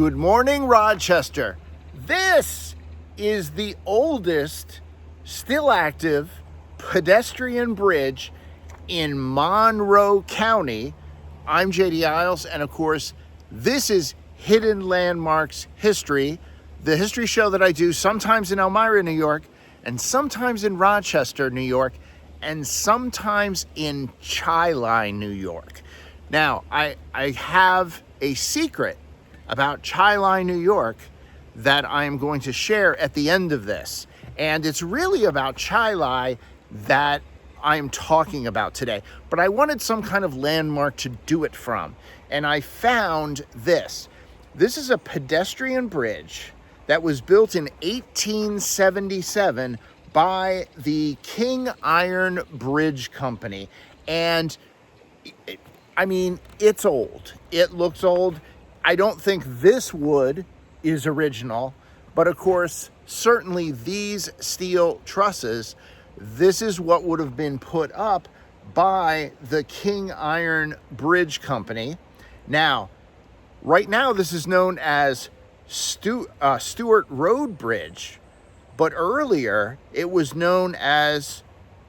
Good morning, Rochester. This is the oldest still active pedestrian bridge in Monroe County. I'm JD Isles, and of course, this is Hidden Landmarks History, the history show that I do sometimes in Elmira, New York, and sometimes in Rochester, New York, and sometimes in Chi-Li, New York. Now, I have a secret about Chi-Li, New York that I'm going to share at the end of this. And it's really about Chi-Li that I'm talking about today. But I wanted some kind of landmark to do it from. And I found this. This is a pedestrian bridge that was built in 1877 by the King Iron Bridge Company. And it's old. It looks old. I don't think this wood is original, but of course, certainly these steel trusses, this is what would have been put up by the King Iron Bridge Company. Now, right now, this is known as Stewart Road Bridge, but earlier it was known as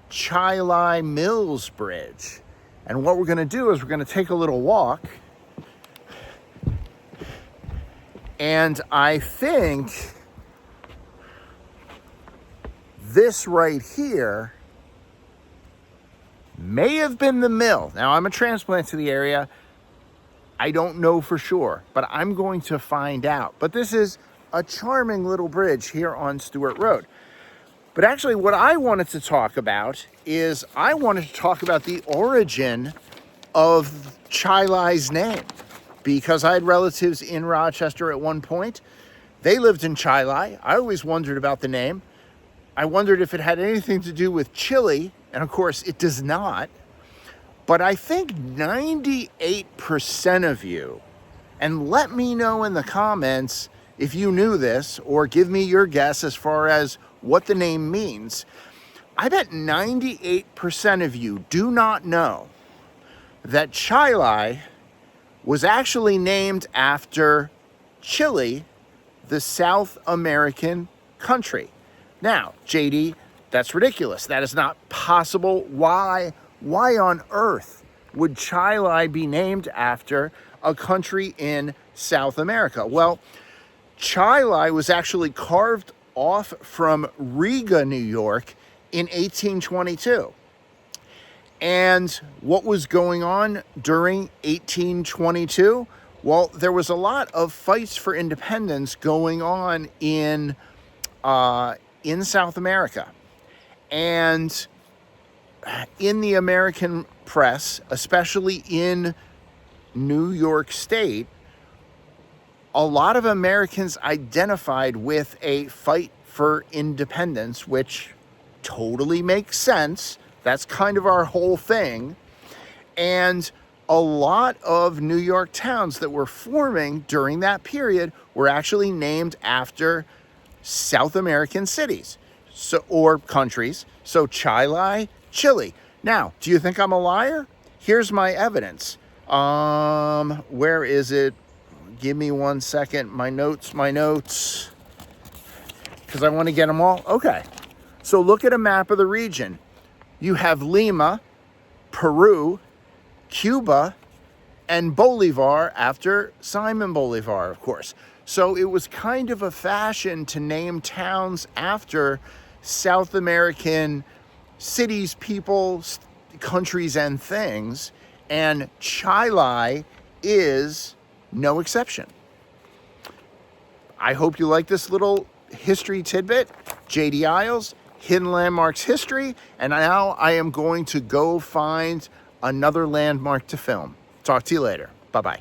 Chi-Li Mills Bridge. And what we're going to do is we're going to take a little walk. And I think this right here may have been the mill. Now, I'm a transplant to the area. I don't know for sure, but I'm going to find out. But this is a charming little bridge here on Stewart Road. But actually, what I wanted to talk about is I wanted to talk about the origin of Chi-Li's name, because I had relatives in Rochester at one point. They lived in Chi-Li. I always wondered about the name. I wondered if it had anything to do with chili, and of course it does not. But I think 98% of you, and let me know in the comments if you knew this, or give me your guess as far as what the name means. I bet 98% of you do not know that Chi-Li was actually named after Chile, the South American country. Now, JD, that's ridiculous. That is not possible. Why on earth would Chi-Li be named after a country in South America? Well, Chi-Li was actually carved off from Riga, New York in 1822. And what was going on during 1822? Well, there was a lot of fights for independence going on in South America. And in the American press, especially in New York State, a lot of Americans identified with a fight for independence, which totally makes sense. That's kind of our whole thing. And a lot of New York towns that were forming during that period were actually named after South American cities or countries. So Chi-Li, Chile. Now, do you think I'm a liar? Here's my evidence. Where is it? Give me 1 second. My notes. Because I want to get them all. Okay. So look at a map of the region. You have Lima, Peru, Cuba, and Bolivar after Simon Bolivar, of course. So it was kind of a fashion to name towns after South American cities, people, countries, and things. And Chi-Li is no exception. I hope you like this little history tidbit. JD Isles, Hidden Landmarks History, and now I am going to go find another landmark to film. Talk to you later. Bye-bye.